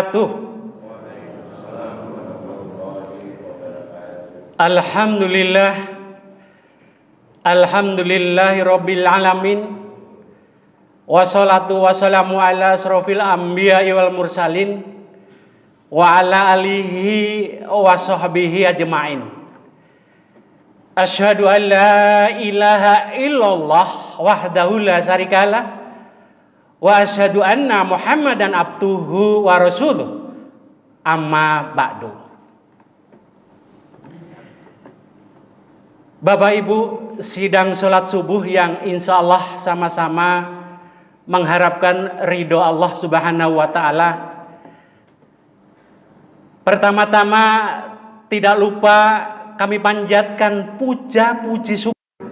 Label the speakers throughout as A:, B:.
A: wabarakatuh. Alhamdulillah, alhamdulillahirabbil alamin. Wassalatu wassalamu ala asrofil anbiya'i wal mursalin wa ala alihi wa sahbihi ajma'in. Asyhadu an la ilaha illallah wahdahu la syarikalah wa asyhadu anna Muhammadan abduhu wa rasuluh. Amma ba'du. Bapak Ibu, sidang sholat subuh yang insya Allah sama-sama mengharapkan ridho Allah Subhanahu wa Ta'ala. Pertama-tama tidak lupa kami panjatkan puja-puji syukur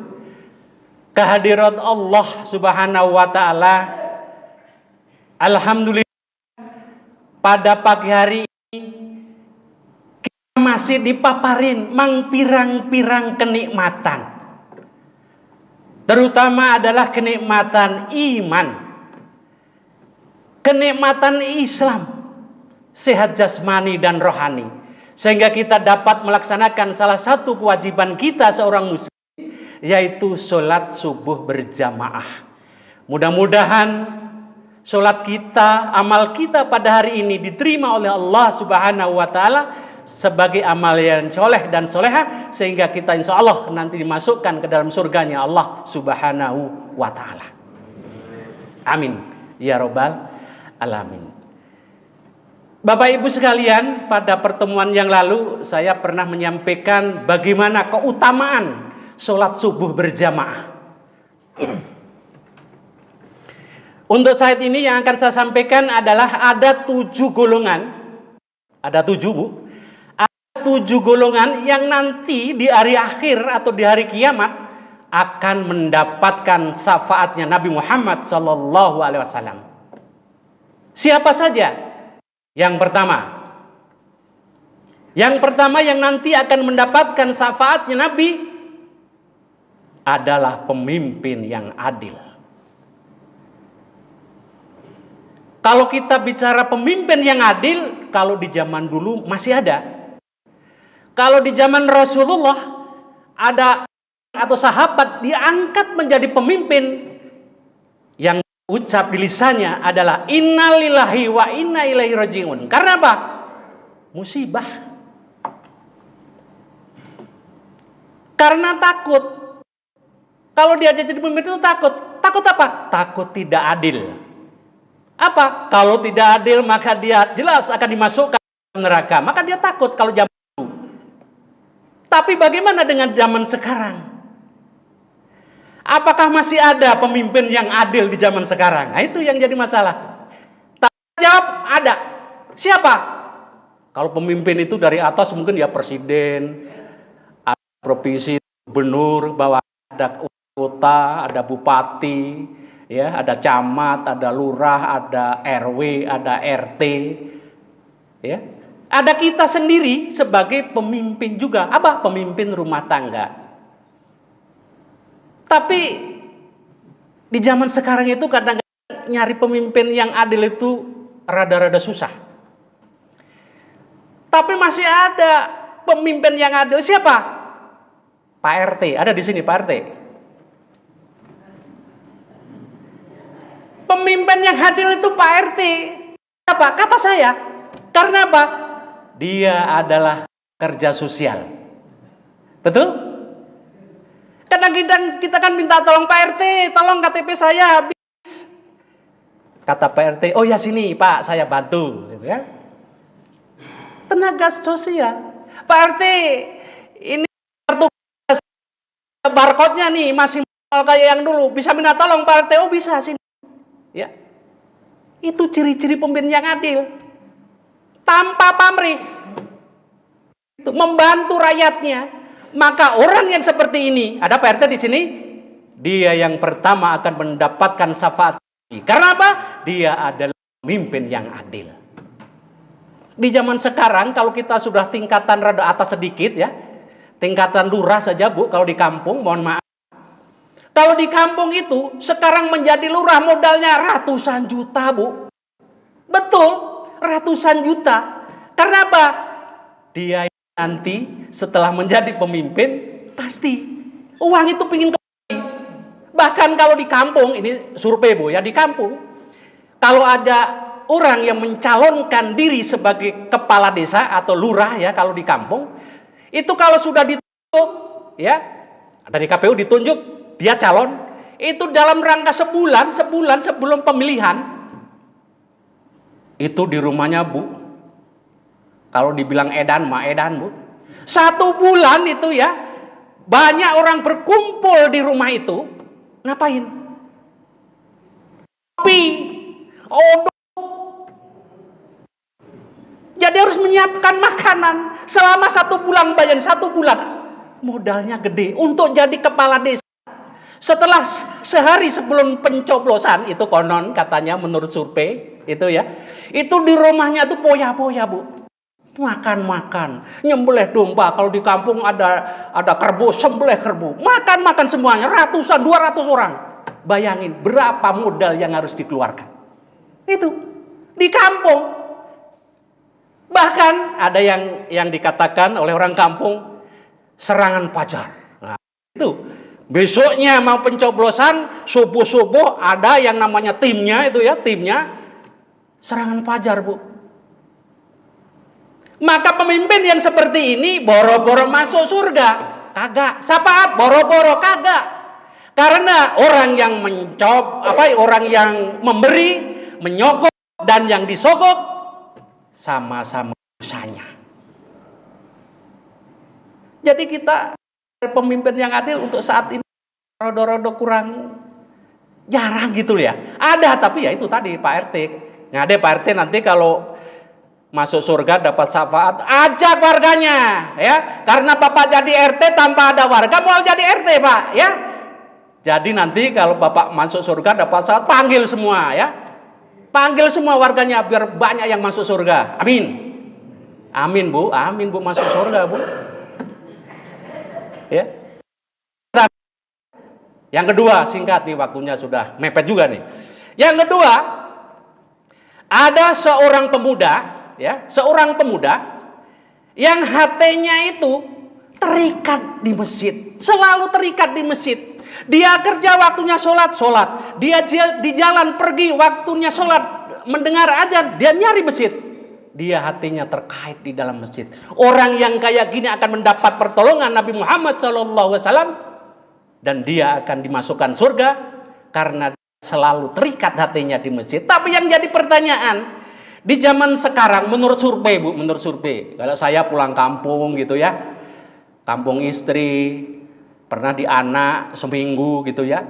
A: kehadirat Allah Subhanahu wa Ta'ala. Alhamdulillah, pada pagi hari ini kita masih dipaparin pirang-pirang kenikmatan, terutama adalah kenikmatan iman, kenikmatan Islam, sehat jasmani dan rohani, sehingga kita dapat melaksanakan salah satu kewajiban kita seorang muslim, yaitu sholat subuh berjamaah. Mudah-mudahan sholat kita, amal kita pada hari ini diterima oleh Allah Subhanahu wa Ta'ala sebagai amal yang soleh dan soleha, sehingga kita insya Allah nanti dimasukkan ke dalam surganya Allah Subhanahu wa Ta'ala. Amin ya robbal alamin. Bapak Ibu sekalian, pada pertemuan yang lalu saya pernah menyampaikan bagaimana keutamaan sholat subuh berjamaah. Untuk saat ini yang akan saya sampaikan adalah ada 7 golongan. Ada 7, Bu. Ada 7 golongan yang nanti di hari akhir atau di hari kiamat akan mendapatkan syafaatnya Nabi Muhammad SAW. Siapa saja? Yang pertama yang nanti akan mendapatkan syafaatnya Nabi adalah pemimpin yang adil. Kalau kita bicara pemimpin yang adil, kalau di zaman dulu masih ada. Kalau di zaman Rasulullah ada atau sahabat diangkat menjadi pemimpin, yang ucap di lisannya adalah innalillahi wa inna ilaihi raji'un. Karena apa? Musibah. Karena takut. Kalau dia jadi pemimpin itu takut. Takut apa? Takut tidak adil. Apa? Kalau tidak adil maka dia jelas akan dimasukkan ke neraka. Maka dia takut kalau zaman dulu. Tapi bagaimana dengan zaman sekarang? Apakah masih ada pemimpin yang adil di zaman sekarang? Nah, itu yang jadi masalah. Jawab ada. Siapa? Kalau pemimpin itu dari atas mungkin ya presiden, ada provinsi, gubernur, bawah ada kota, ada bupati, ya, ada camat, ada lurah, ada RW, ada RT, ya. Ada kita sendiri sebagai pemimpin juga. Apa? Pemimpin rumah tangga. Tapi di zaman sekarang itu kadang-kadang nyari pemimpin yang adil itu rada-rada susah. Tapi masih ada pemimpin yang adil. Siapa? Pak RT. Ada di sini Pak RT. Pemimpin yang adil itu Pak RT. Apa? Kata saya. Karena apa? Dia adalah kerja sosial. Betul? Kadang-kadang kita kan minta tolong Pak RT, tolong KTP saya habis. Kata Pak RT, oh ya sini Pak, saya bantu. Gitu ya. Tenaga sosial. Pak RT, ini kartu barcode-nya nih masih kayak yang dulu. Bisa minta tolong Pak RT? Oh bisa sini. Ya, itu ciri-ciri pemimpin yang adil. Tanpa pamrih, itu membantu rakyatnya. Maka orang yang seperti ini, ada Pak RT di sini, dia yang pertama akan mendapatkan syafaat. Karena apa? Dia adalah pemimpin yang adil. Di zaman sekarang, kalau kita sudah tingkatan rada atas sedikit ya, tingkatan lurah saja Bu, kalau di kampung, mohon maaf. Kalau di kampung itu sekarang menjadi lurah modalnya ratusan juta Bu. Betul. ratusan juta. Karena apa? Dia nanti setelah menjadi pemimpin pasti uang itu pingin kembali. Bahkan kalau di kampung, ini survei Bu ya, di kampung kalau ada orang yang mencalonkan diri sebagai kepala desa atau lurah ya, kalau di kampung itu kalau sudah ditunjuk ya dari KPU ditunjuk dia calon, itu dalam rangka sebulan sebelum pemilihan itu di rumahnya Bu, kalau dibilang edan mah edan Bu, 1 bulan itu ya banyak orang berkumpul di rumah itu. Ngapain? Kopi, odol. Jadi harus menyiapkan makanan selama 1 bulan, bayangin 1 bulan. Modalnya gede untuk jadi kepala desa. Setelah sehari sebelum pencoblosan, itu konon katanya menurut survei itu ya, itu di rumahnya tuh poya-poya Bu. Makan, nyembelih domba. Kalau di kampung ada kerbau, sembelih kerbau. Makan semuanya, ratusan, 200 orang. Bayangin berapa modal yang harus dikeluarkan. Itu di kampung. Bahkan ada yang dikatakan oleh orang kampung serangan fajar. Nah, itu besoknya mau pencoblosan, subuh ada yang namanya timnya itu ya, timnya serangan fajar Bu. Maka pemimpin yang seperti ini boro-boro masuk surga, kagak. Syafaat boro-boro kagak. Karena orang yang orang yang memberi, menyogok dan yang disogok sama-sama dosanya. Jadi kita pemimpin yang adil untuk saat ini rodo-rodo kurang jarang gitu ya. Ada, tapi ya itu tadi Pak RT. Ngade Pak RT nanti kalau masuk surga dapat syafaat, ajak warganya ya. Karena Bapak jadi RT tanpa ada warga, mau jadi RT Pak ya. Jadi nanti kalau Bapak masuk surga dapat syafaat, panggil semua ya. Panggil semua warganya biar banyak yang masuk surga. Amin. Amin Bu, masuk surga Bu. Ya. Yang kedua, singkat nih waktunya sudah mepet juga nih. Yang kedua, ada seorang pemuda yang hatinya itu terikat di masjid, selalu terikat di masjid. Dia kerja waktunya sholat, dia di jalan pergi waktunya sholat, mendengar azan, dia nyari masjid. Dia hatinya terkait di dalam masjid. Orang yang kayak gini akan mendapat pertolongan Nabi Muhammad SAW, dan dia akan dimasukkan surga karena selalu terikat hatinya di masjid. Tapi yang jadi pertanyaan, di zaman sekarang menurut survei Bu, kalau saya pulang kampung gitu ya, kampung istri, pernah di anak seminggu gitu ya,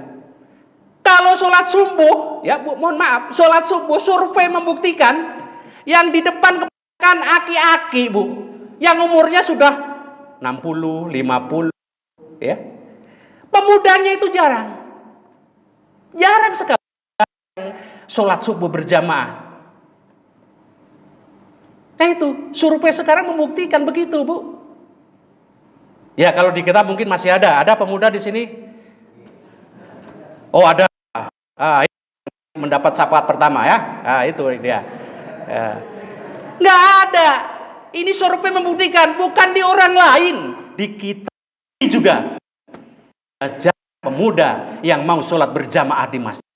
A: kalau sholat subuh ya Bu, mohon maaf, sholat subuh survei membuktikan yang di depan kebanyakan aki-aki Bu, yang umurnya sudah 60, 50 ya. Pemudanya itu jarang sekali sholat subuh berjamaah. Nah itu survei sekarang membuktikan begitu Bu. Ya kalau di kita mungkin masih ada pemuda di sini. Oh ada, mendapat syafaat pertama ya. Itu dia. Nggak ada. Ini survei membuktikan, bukan di orang lain, di kita juga. Aja pemuda yang mau sholat berjamaah di masjid.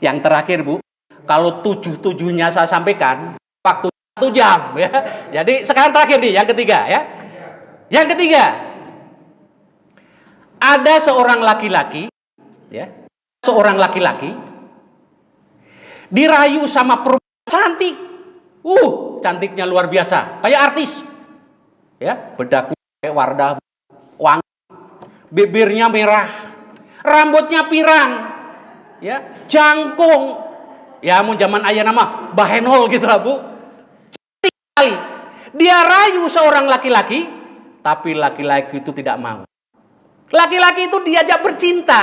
A: Yang terakhir Bu, kalau 7-7-nya saya sampaikan, waktu 1 jam ya. Jadi sekarang terakhir nih, yang ketiga ya. Yang ketiga, ada seorang laki-laki ya, dirayu sama perempuan cantik. Cantiknya luar biasa, kayak artis. Ya, bedaknya kayak Wardah, wangi, bibirnya merah, rambutnya pirang, ya, jangkung, ya mau zaman ayah nama bahenol gitu lah Bu. Cantik sekali. Dia rayu seorang laki-laki, tapi laki-laki itu tidak mau. Laki-laki itu diajak bercinta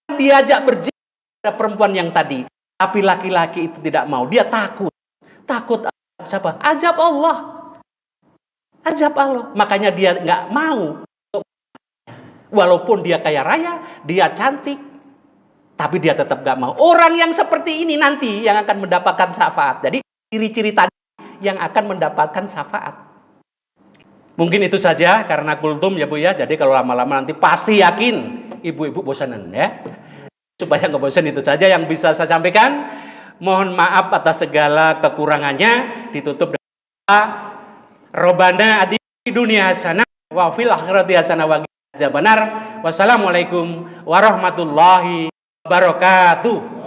A: pada perempuan yang tadi, tapi laki-laki itu tidak mau. Dia takut siapa? Azab Allah. Makanya dia nggak mau. Walaupun dia kaya raya, dia cantik, Tapi dia tetap gak mau. Orang yang seperti ini nanti yang akan mendapatkan syafaat. Jadi ciri-ciri tadi yang akan mendapatkan syafaat. Mungkin itu saja karena kultum ya Bu ya. Jadi kalau lama-lama nanti pasti yakin ibu-ibu bosanan ya. Supaya nggak bosan, itu saja yang bisa saya sampaikan. Mohon maaf atas segala kekurangannya. Ditutup dengan Robana adi dunia hasanah wa fil akhirati hasanah wa qina adzabannar. Wassalamualaikum warahmatullahi wabarakatuh.